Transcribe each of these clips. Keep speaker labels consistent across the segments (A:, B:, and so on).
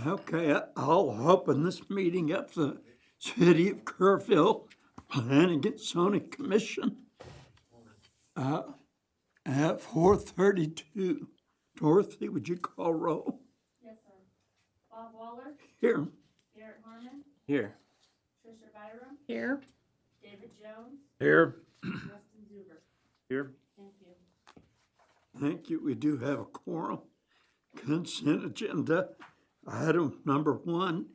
A: Okay, I'll open this meeting up to the City of Kerrville Planning and Zoning Commission at 4:32. Dorothy, would you call roll?
B: Yes, sir. Bob Waller,
A: Here.
B: Garrett Harmon,
C: Here.
B: Trisha Byram,
D: Here.
B: David Jones,
C: Here.
B: Justin Zuber.
C: Here.
B: Thank you.
A: Thank you. We do have a quorum. Consent agenda. Item number 1,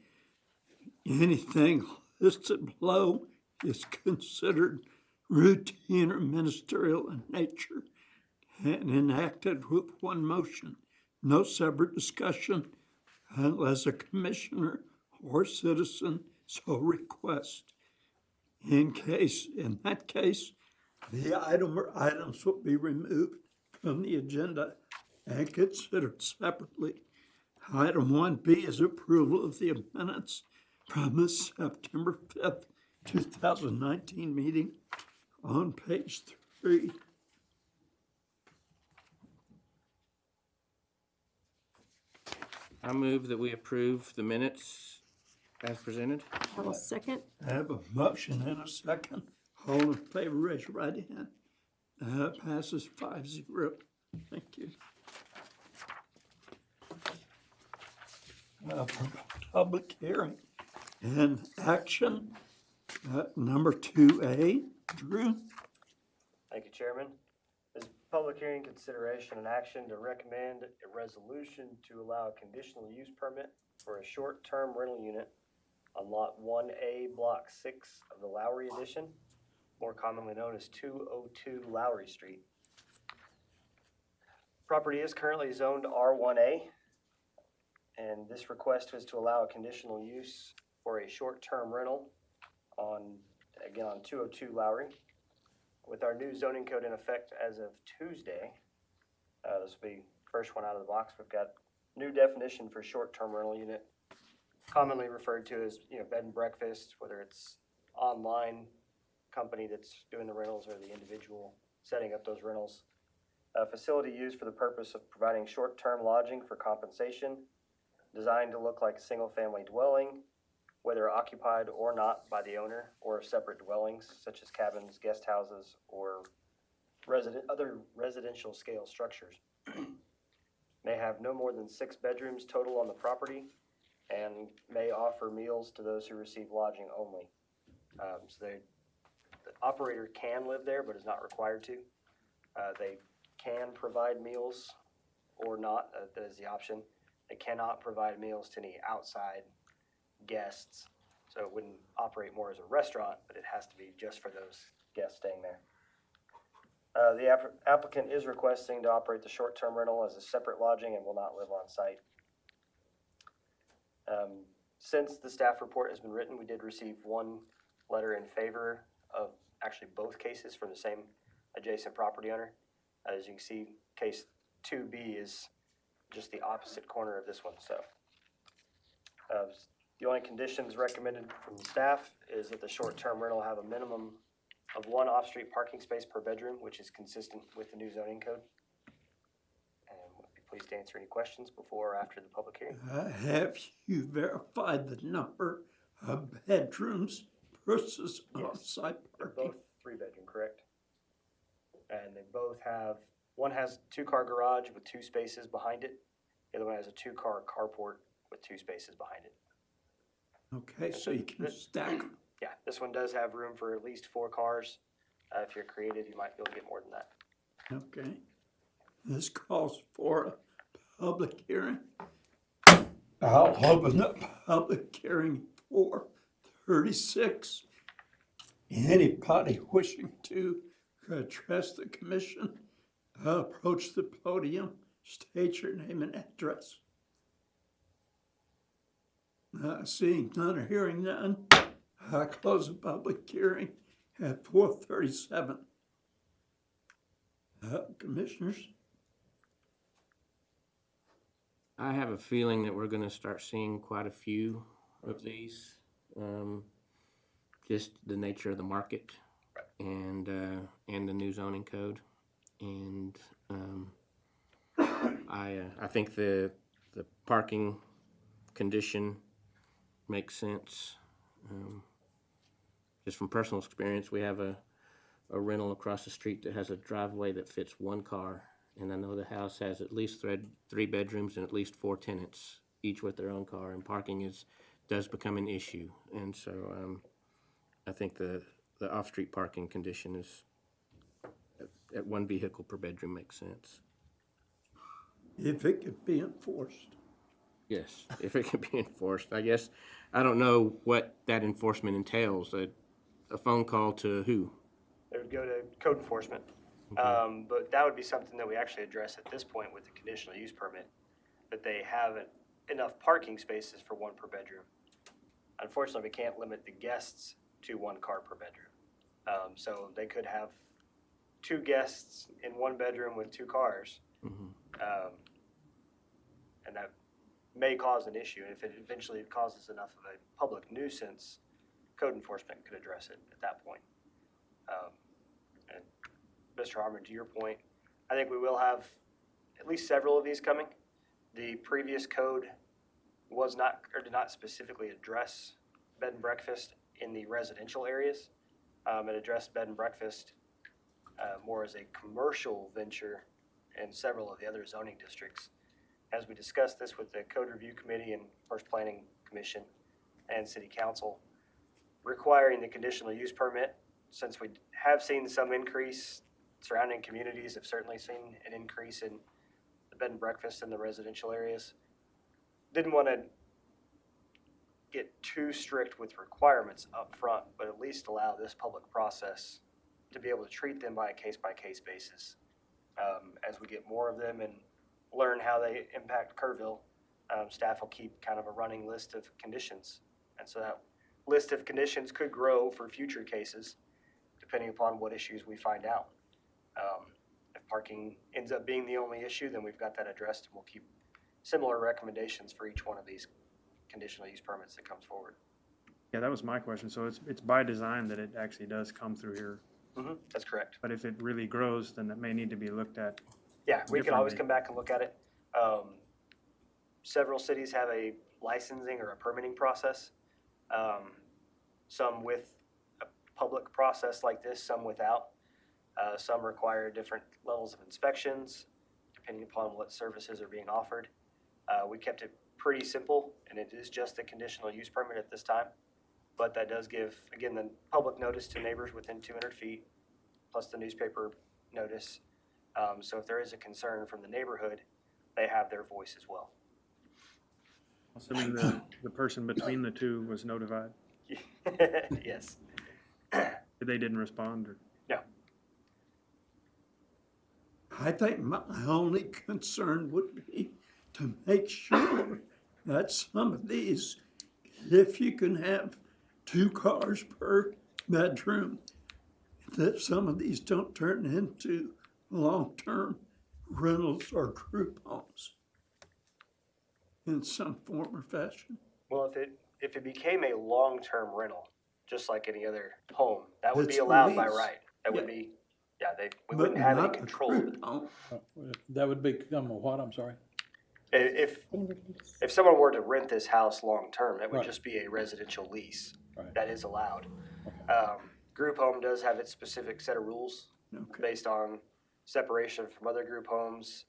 A: anything listed below is considered routine or ministerial in nature and enacted with one motion. No separate discussion unless a commissioner or citizen so requests. In that case, the item or items will be removed from the agenda and considered separately. Item 1B is approval of the minutes from the September 5th, 2019 meeting on page 3.
C: I move that we approve the minutes as presented.
D: I will second.
A: I have a motion and a second. All in favor, raise your right hand. Passes 5-0. Thank you. For public hearing and action, number 2A, Drew.
E: Thank you, Chairman. This public hearing consideration and action to recommend a resolution to allow a conditional use permit for a short-term rental unit on Lot 1A, Block 6 of the Lowry Addition, more commonly known as 202 Lowry Street. Property is currently zoned R1A, and this request was to allow a conditional use for a short-term rental on 202 Lowry. With our new zoning code in effect as of Tuesday, this will be the first one out of the box. We've got new definition for short-term rental unit, commonly referred to as bed and breakfast, whether it's online company that's doing the rentals or the individual setting up those rentals. A facility used for the purpose of providing short-term lodging for compensation, designed to look like a single-family dwelling, whether occupied or not by the owner, or separate dwellings such as cabins, guest houses, or other residential scale structures. May have no more than 6 bedrooms total on the property, and may offer meals to those who receive lodging only. The operator can live there, but is not required to. They can provide meals or not. That is the option. They cannot provide meals to any outside guests, so it wouldn't operate more as a restaurant, but it has to be just for those guests staying there. The applicant is requesting to operate the short-term rental as a separate lodging and will not live on site. Since the staff report has been written, we did receive one letter in favor of actually both cases from the same adjacent property owner. As you can see, case 2B is just the opposite corner of this one. So the only conditions recommended from the staff is that the short-term rental have a minimum of 1 off-street parking space per bedroom, which is consistent with the new zoning code. And we'll be pleased to answer any questions before or after the public hearing.
A: Have you verified the number of bedrooms versus on-site
E: They're
A: parking?
E: both 3-bedroom, correct? And they both have, one has 2-car garage with 2 spaces behind it. The other one has a 2-car carport with 2 spaces behind it.
A: Okay, so you can stack them.
E: Yeah, this one does have room for at least 4 cars. If you're creative, you might be able to get more than that.
A: Okay. This calls for a public hearing. I'll open the public hearing for 36. Anybody wishing to address the commission, approach the podium, state your name and address. Seeing none or hearing none, I close the public hearing at 4:37. Commissioners?
C: I have a feeling that we're going to start seeing quite a few of these. Just the nature of the market and the new zoning code, and I think the parking condition makes sense. Just from personal experience, we have a rental across the street that has a driveway that fits one car. And I know the house has at least 3 bedrooms and at least 4 tenants, each with their own car, and parking does become an issue. And so I think the off-street parking condition is at 1 vehicle per bedroom makes sense.
A: If it could be enforced.
C: Yes, if it can be enforced. I guess I don't know what that enforcement entails. A phone call to who?
E: It would go to code enforcement. But that would be something that we actually address at this point with the conditional use permit, that they have enough parking spaces for 1 per bedroom. Unfortunately, we can't limit the guests to 1 car per bedroom. So they could have 2 guests in 1 bedroom with 2 cars. And that may cause an issue. If it eventually causes enough of a public nuisance, code enforcement could address it at that point. And Mr. Harmon, to your point, I think we will have at least several of these coming. The previous code did not specifically address bed and breakfast in the residential areas. It addressed bed and breakfast more as a commercial venture in several of the other zoning districts. As we discussed this with the Code Review Committee and First Planning Commission and City Council, requiring the conditional use permit, since we have seen some increase, surrounding communities have certainly seen an increase in the bed and breakfast in the residential areas. Didn't want to get too strict with requirements up front, but at least allow this public process to be able to treat them by a case-by-case basis. As we get more of them and learn how they impact Kerrville, staff will keep kind of a running list of conditions. And so that list of conditions could grow for future cases, depending upon what issues we find out. If parking ends up being the only issue, then we've got that addressed, and we'll keep similar recommendations for each one of these conditional use permits that comes forward.
D: Yeah, that was my question. So it's by design that it actually does come through here.
E: That's correct.
D: But if it really grows, then it may need to be looked at.
E: Yeah, we can always
D: differently.
E: come back and look at it. Several cities have a licensing or a permitting process. Some with a public process like this, some without. Some require different levels of inspections, depending upon what services are being offered. We kept it pretty simple, and it is just a conditional use permit at this time. But that does give, again, the public notice to neighbors within 200 feet, plus the newspaper notice. So if there is a concern from the neighborhood, they have their voice as well.
D: Assuming the person between the two was notified,
E: Yes.
D: they didn't respond, or?
E: No.
A: I think my only concern would be to make sure that some of these, if you can have 2 cars per bedroom, that some of these don't turn into long-term rentals or group homes in some form or fashion.
E: Well, if it became a long-term rental, just like any other home, that would be
A: It's
E: allowed by
A: leased.
E: right. That would
A: Yeah.
E: be, we
A: But
E: wouldn't have any
A: not a
E: control of it.
A: group home.
F: That would become a what, I'm sorry?
E: If someone were to rent this house long-term, it would
F: Right.
E: just be a residential lease.
F: Right.
E: That is allowed. Group home does have its specific set of rules
A: Okay.
E: based on separation from other group homes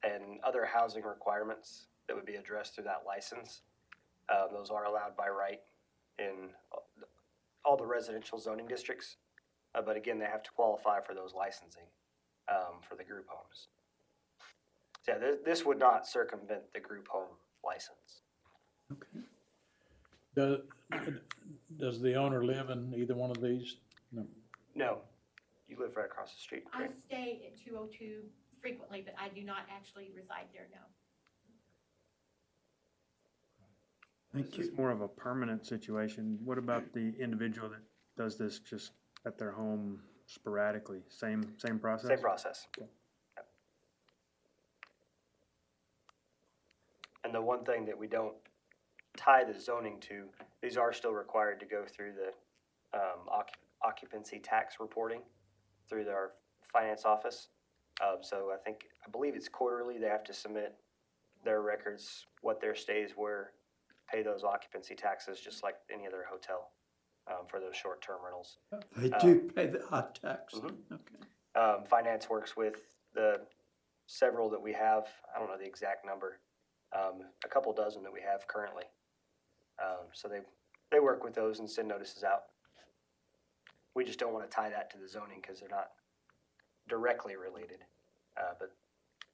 E: and other housing requirements that would be addressed through that license. Those are allowed by right in all the residential zoning districts. But again, they have to qualify for those licensing for the group homes. So yeah, this would not circumvent the group home license.
A: Okay.
F: Does the owner live in either one of these? No.
E: No, you live right across the street,
B: I
E: correct?
B: stay at 202 frequently, but I do not actually reside there, no.
A: Thank
D: It's
A: you.
D: more of a permanent situation. What about the individual that does this just at their home sporadically? Same process?
E: Same process.
D: Okay.
E: Yep. And the one thing that we don't tie the zoning to, these are still required to go through the occupancy tax reporting through our finance office. So I believe it's quarterly, they have to submit their records, what their stays were pay those occupancy taxes just like any other hotel, for those short-term rentals.
A: They do pay the hot tax.
E: Mhm.
A: Okay.
E: Finance works with the several that we have, I don't know the exact number, a couple dozen that we have currently. So they work with those and send notices out. We just don't want to tie that to the zoning because they're not directly related. But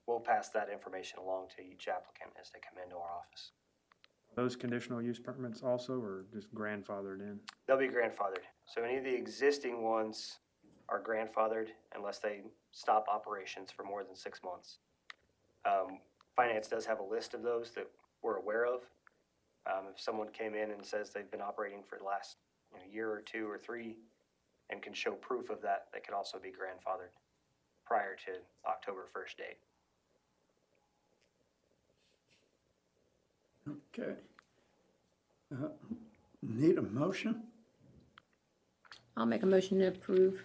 E: we'll pass that information along to each applicant as they come into our office.
D: Those conditional use permits also, or just grandfathered in?
E: They'll be grandfathered. So any of the existing ones are grandfathered unless they stop operations for more than 6 months. Finance does have a list of those that we're aware of. If someone came in and says they've been operating for the last year or 2 or 3 and can show proof of that, they could also be grandfathered prior to October 1st date.
A: Okay. Need a motion?
G: I'll make a motion to approve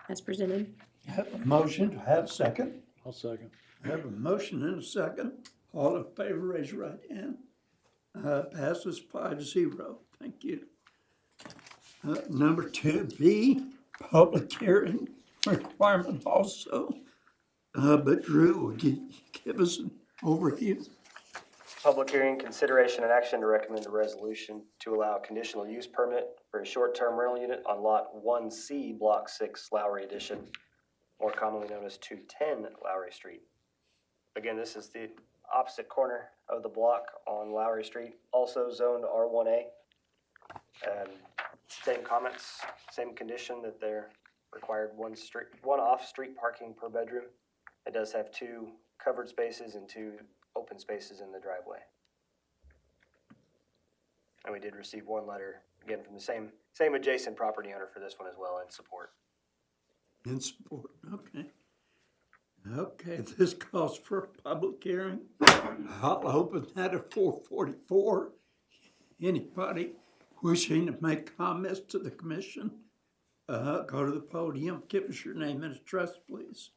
G: as presented.
A: Have a motion, to have a second?
F: I'll second.
A: Have a motion and a second. All in favor, raise your right hand. Passes 5-0. Thank you. Number 2B, public hearing requirement also. But Drew, will you give us an overview?
E: Public hearing, consideration and action to recommend a resolution to allow a conditional use permit for a short-term rental unit on Lot 1C, Block 6, Lowry Addition, more commonly known as 210 Lowry Street. Again, this is the opposite corner of the block on Lowry Street, also zoned R1A. Same comments, same condition that they're required one off-street parking per bedroom. It does have 2 covered spaces and 2 open spaces in the driveway. And we did receive 1 letter, again, from the same adjacent property owner for this one as well, in support.
A: In support, okay. Okay, this calls for a public hearing. I'll open that at 4:44. Anybody wishing to make comments to the commission, go to the podium, give us your name and address, please.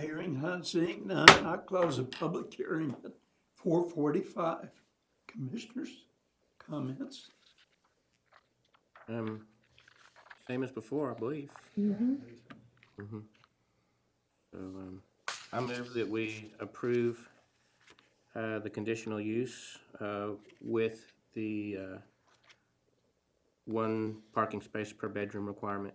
A: Hearing none, seeing none, I close the public hearing at 4:45. Commissioners, comments?
C: Same as before, I believe. So, I move that we approve the conditional use with the 1 parking space per bedroom requirement.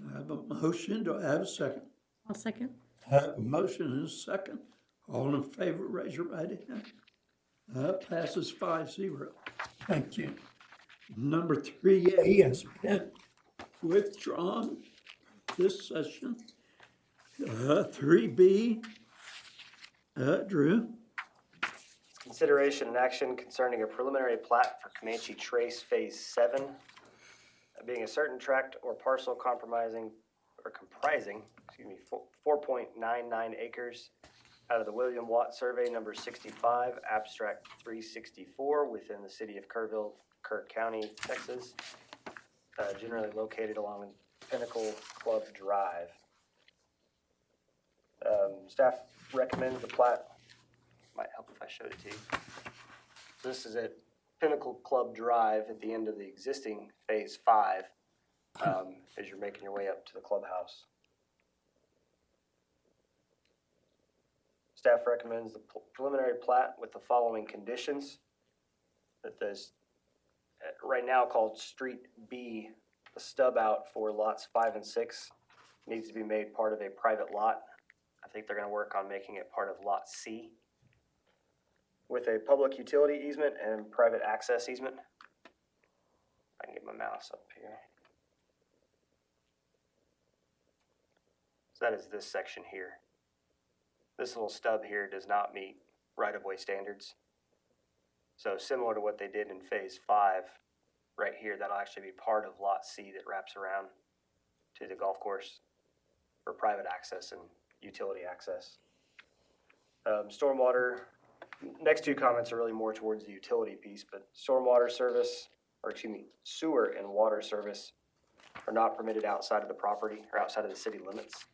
A: I have a motion, do I have a second?
G: I'll second.
A: I have a motion and a second. All in favor, raise your right hand. Passes 5-0. Thank you. Number 3A has been withdrawn this session. 3B, Drew?
E: Consideration and action concerning a preliminary plat for Comanche Trace Phase 7, being a certain tract or parcel comprising 4.99 acres out of the William Watt Survey number 65, abstract 364, within the city of Kerrville, Kirk County, Texas, generally located along Pinnacle Club Drive. Staff recommends the plat. Might help if I showed it to you. This is at Pinnacle Club Drive at the end of the existing Phase 5, as you're making your way up to the clubhouse. Staff recommends the preliminary plat with the following conditions. That there's, right now called Street B, the stub out for lots 5 and 6 needs to be made part of a private lot. I think they're going to work on making it part of Lot C, with a public utility easement and private access easement. I can get my mouse up here. So that is this section here. This little stub here does not meet right-of-way standards. So similar to what they did in Phase 5, right here, that'll actually be part of Lot C that wraps around to the golf course for private access and utility access. Stormwater, next 2 comments are really more towards the utility piece, but stormwater service, or excuse me, sewer and water service are not permitted outside of the property or outside of the city limits.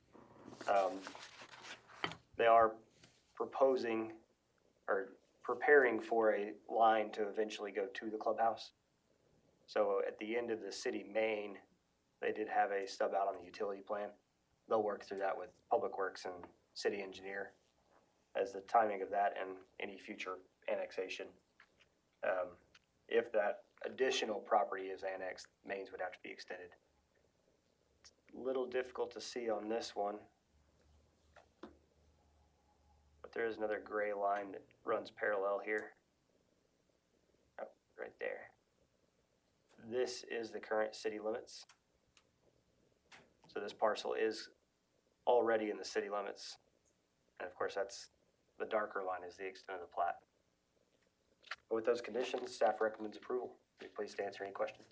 E: They are proposing or preparing for a line to eventually go to the clubhouse. So at the end of the city main, they did have a stub out on the utility plan. They'll work through that with Public Works and city engineer as the timing of that and any future annexation. If that additional property is annexed, mains would have to be extended. It's a little difficult to see on this one, but there is another gray line that runs parallel here. Oh, right there. This is the current city limits. So this parcel is already in the city limits. And of course, that's the darker line is the extent of the plat. With those conditions, staff recommends approval. Be pleased to answer any questions.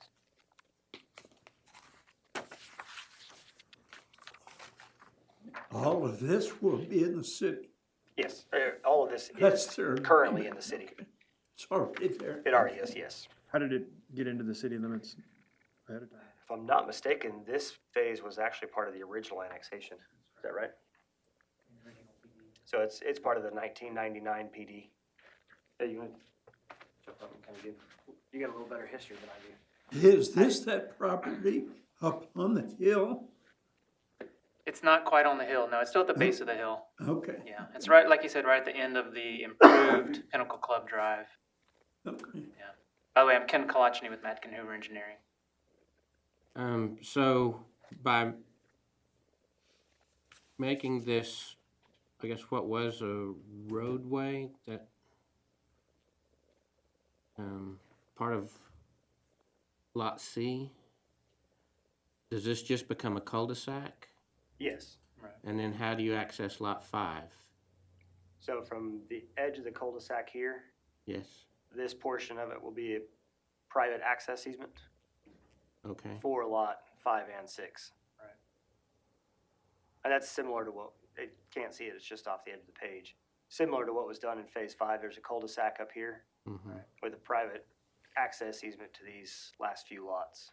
A: All of this will be in the city.
E: Yes, all of this
A: That's
E: is
A: their.
E: currently in the city.
A: It's already there.
E: It already is, yes.
D: How did it get into the city limits ahead of time?
E: If I'm not mistaken, this phase was actually part of the original annexation. Is that right? So it's part of the 1999 PD. Yeah, you want to jump up and kind of give, you got a little better history than I do.
A: Is this that property up on the hill?
H: It's not quite on the hill, no, it's still at the base of the hill.
A: Okay.
H: Yeah, it's right, like you said, right at the end of the improved Pinnacle Club Drive.
A: Okay.
H: By the way, I'm Ken Kalachny with Matkin Hoover Engineering.
C: So by making this, I guess what was a roadway that part of Lot C, does this just become a cul-de-sac?
E: Yes.
C: And then how do you access Lot 5?
E: So from the edge of the cul-de-sac here,
C: Yes,
E: this portion of it will be a private access easement
C: okay.
E: for lot 5 and 6.
H: Right.
E: And that's similar to what, they can't see it, it's just off the edge of the page. Similar to what was done in phase 5, there's a cul-de-sac up here
C: Mm-hmm.
E: with a private access easement to these last few lots.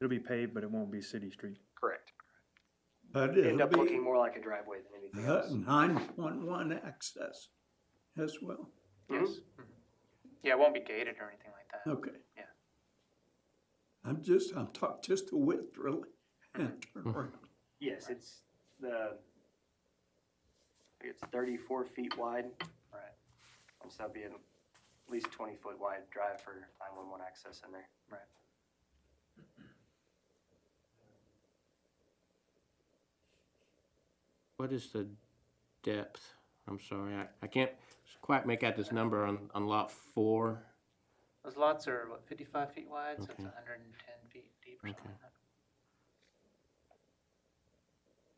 D: It'll be paved, but it won't be city street.
E: Correct.
A: But
E: End
A: it'll
E: up looking
A: be
E: more like a driveway than anything else.
A: 911 access as well.
H: Yes. Mhm. Yeah, it won't be gated or anything like that.
A: Okay.
H: Yeah.
A: I'm talking just the width really. And turn around.
E: Yes, it's I think it's 34 feet wide.
H: Right.
E: So that'd be at least 20-foot wide drive for 911 access in there.
H: Right.
C: What is the depth? I'm sorry, I can't quite make out this number on Lot 4.
H: Those lots are, what, 55 feet wide, so it's
C: Okay.
H: 110 feet deep or
C: Okay.
H: something like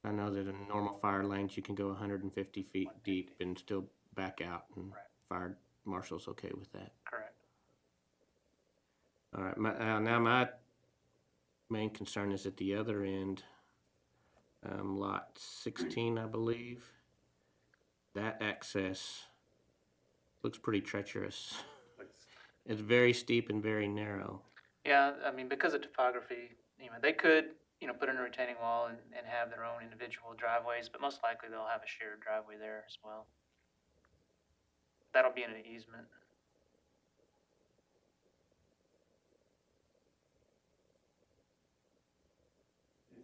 H: that.
C: I know that in normal fire lanes, you can go 150 feet deep and still back out, and
H: Right.
C: fire marshal's okay with that.
H: Correct.
C: All right, now my main concern is at the other end, Lot 16, I believe. That access looks pretty treacherous. It's very steep and very narrow.
H: Yeah, I mean, because of topography, they could, put in a retaining wall and have their own individual driveways, but most likely they'll have a shared driveway there as well. That'll be in an easement.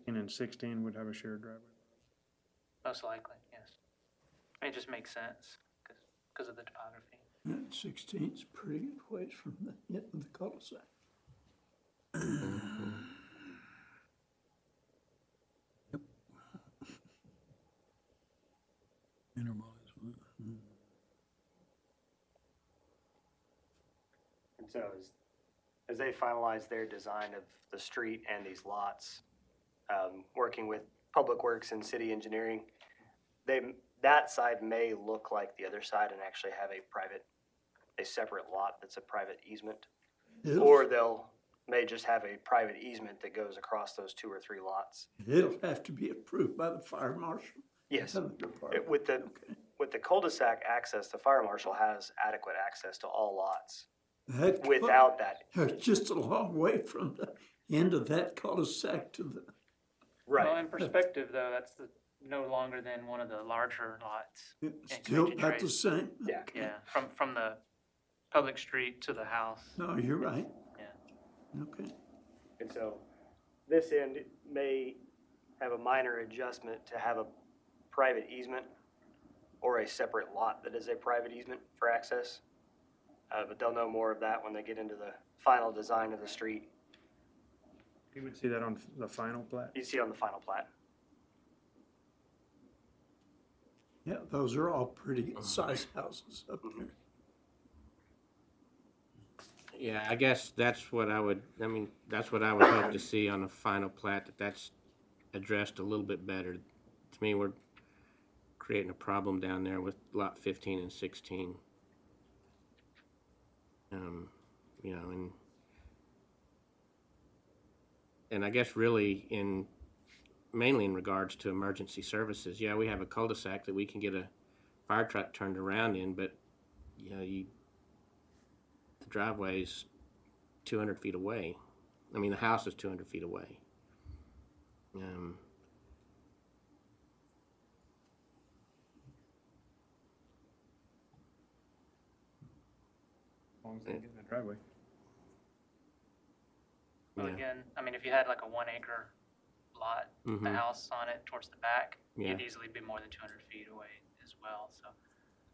D: And 16 would have a shared driveway.
H: Most likely, yes. It just makes sense because of the topography.
A: And 16's pretty good ways from the end of the cul-de-sac.
F: Yep. Intermodal.
E: And so as they finalize their design of the street and these lots, working with Public Works and city engineering, that side may look like the other side and actually have a separate lot that's a private easement. Or they'll may just have a private easement that goes across those 2 or 3 lots.
A: It'll have to be approved by the fire marshal.
E: Yes.
A: of the department.
E: With the
A: Okay.
E: with the cul-de-sac access, the fire marshal has adequate access to all lots.
A: That cul-
E: Without that,
A: It's just a long way from the end of that cul-de-sac to the,
H: Well, in perspective, though, that's no longer than one of the larger lots.
A: it's
H: Yeah,
A: still
H: connection
A: about the
H: trace.
A: same.
E: Yeah.
A: Okay.
H: Yeah, from the public street to the house.
A: No, you're right.
H: Yeah.
A: Okay.
E: And so this end may have a minor adjustment to have a private easement or a separate lot that is a private easement for access. But they'll know more of that when they get into the final design of the street.
D: You would see that on the final plat?
E: You see it on the final plat.
A: Yeah, those are all pretty good sized houses up there.
C: Yeah, I guess that's what I would hope to see on the final plat, that's addressed a little bit better. To me, we're creating a problem down there with lot 15 and 16. You know, and I guess really mainly in regards to emergency services. Yeah, we have a cul-de-sac that we can get a fire truck turned around in, but you know, the driveway's 200 feet away. I mean, the house is 200 feet away.
D: As long as they get in the driveway.
H: Well,
C: Yeah.
H: again, I mean, if you had like a 1 acre lot, the
C: Mhm.
H: house on it towards the back,
C: Yeah.
H: you'd easily be more than 200 feet away as well. So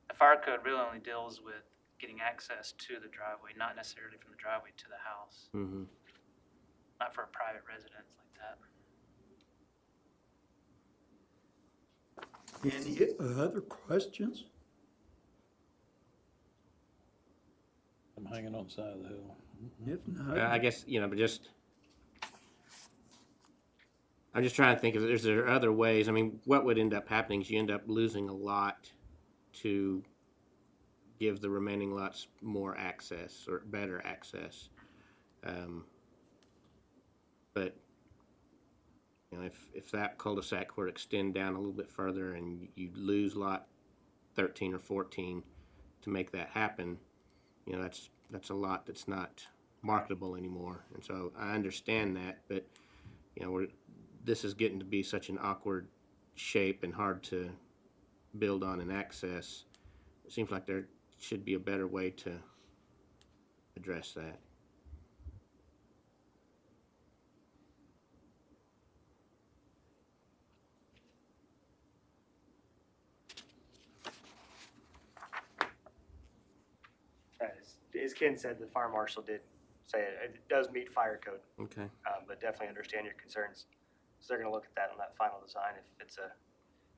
H: the fire code really only deals with getting access to the driveway, not necessarily from the driveway to the house,
C: Mm-hmm.
H: not for a private residence like that.
A: Any other questions?
F: I'm hanging on the side of the hill.
A: If not,
C: I guess, you know, but I'm just trying to think, is there other ways? I mean, what would end up happening is you end up losing a lot to give the remaining lots more access or better access. But, you know, if that cul-de-sac were to extend down a little bit further and you lose lot 13 or 14 to make that happen, you know, that's a lot that's not marketable anymore. And so I understand that, but, you know, this is getting to be such an awkward shape and hard to build on and access. It seems like there should be a better way to address that.
E: As Ken said, the fire marshal did say it does meet fire code,
C: Okay.
E: but definitely understand your concerns. So they're gonna look at that on that final design, if it's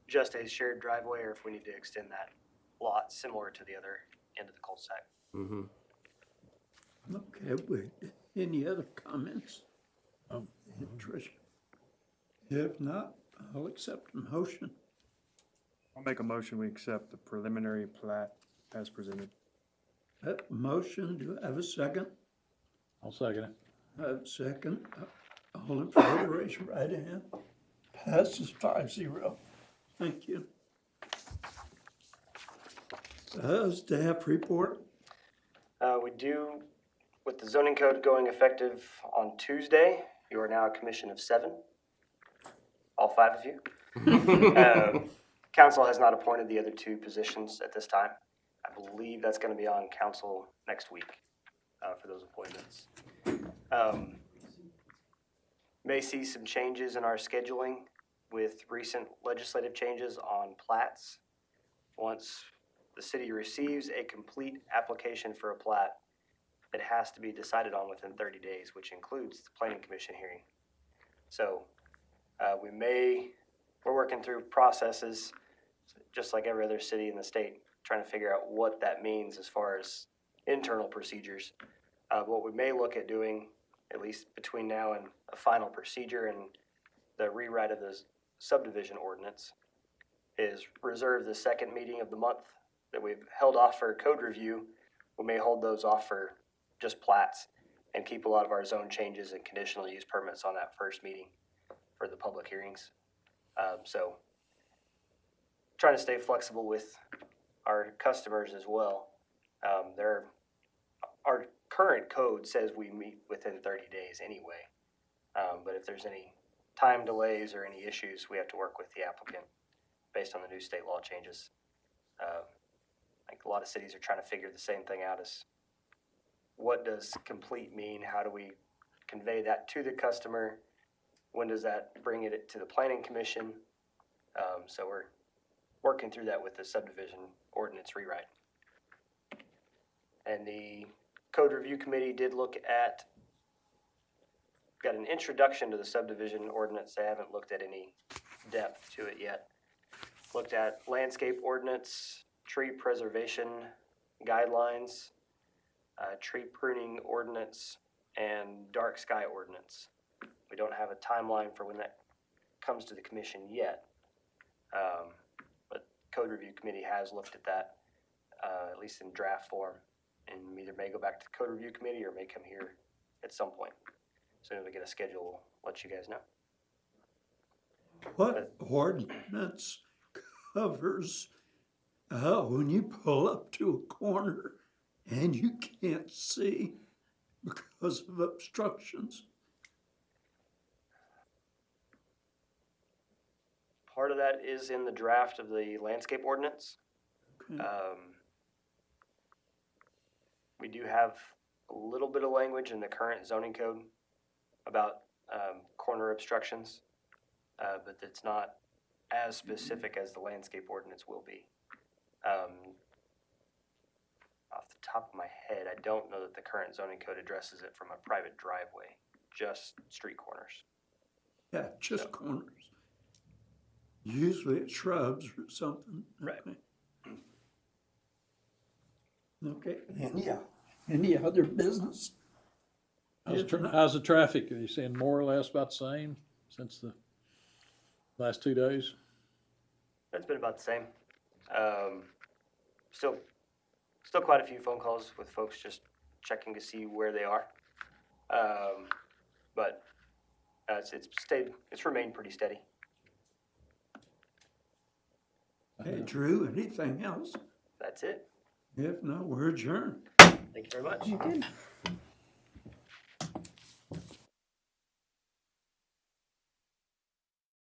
E: just a shared driveway or if we need to extend that lot similar to the other end of the cul-de-sac.
C: Mm-hmm.
A: okay, wait, any other comments?
F: Oh.
A: Tricia? If not, I'll accept the motion.
D: I'll make a motion, we accept the preliminary plat as presented.
A: That motion, do I have a second?
F: I'll second it.
A: I have a second. All in favor, raise your right hand. Passes 5-0. Thank you. Staff report?
E: We do, with the zoning code going effective on Tuesday, you are now a commission of 7. All 5 of you. Council has not appointed the other 2 positions at this time. I believe that's gonna be on council next week, for those appointments. May see some changes in our scheduling with recent legislative changes on plats. Once the city receives a complete application for a plat, it has to be decided on within 30 days, which includes the planning commission hearing. So, we're working through processes, just like every other city in the state, trying to figure out what that means as far as internal procedures. What we may look at doing, at least between now and a final procedure and the rewrite of the subdivision ordinance, is reserve the second meeting of the month that we've held off for code review. We may hold those off for just plats and keep a lot of our zone changes and conditional use permits on that first meeting for the public hearings. So trying to stay flexible with our customers as well. Our current code says we meet within 30 days anyway. But if there's any time delays or any issues, we have to work with the applicant based on the new state law changes. I think a lot of cities are trying to figure the same thing out as what does complete mean? How do we convey that to the customer? When does that bring it to the planning commission? So we're working through that with the subdivision ordinance rewrite. And the code review committee did look at, got an introduction to the subdivision ordinance. They haven't looked at any depth to it yet. Looked at landscape ordinance, tree preservation guidelines, tree pruning ordinance, and dark sky ordinance. We don't have a timeline for when that comes to the commission yet. But code review committee has looked at that, at least in draft form, and either may go back to the code review committee or may come here at some point. As soon as we get a schedule, we'll let you guys know.
A: What ordinance covers when you pull up to a corner and you can't see because of obstructions?
E: Part of that is in the draft of the landscape ordinance.
A: Okay.
E: We do have a little bit of language in the current zoning code about corner obstructions, but it's not as specific as the landscape ordinance will be. Off the top of my head, I don't know that the current zoning code addresses it from a private driveway, just street corners.
A: Yeah, just corners. Usually it's shrubs or something.
E: Right.
A: Okay, any other business?
F: How's the traffic? Are you seeing more or less about the same since the last 2 days?
E: It's been about the same. Still quite a few phone calls with folks just checking to see where they are. But it's remained pretty steady.
A: Hey, Drew, anything else?
E: That's it.
A: If not, we're adjourned.
E: Thank you very much.
G: Good.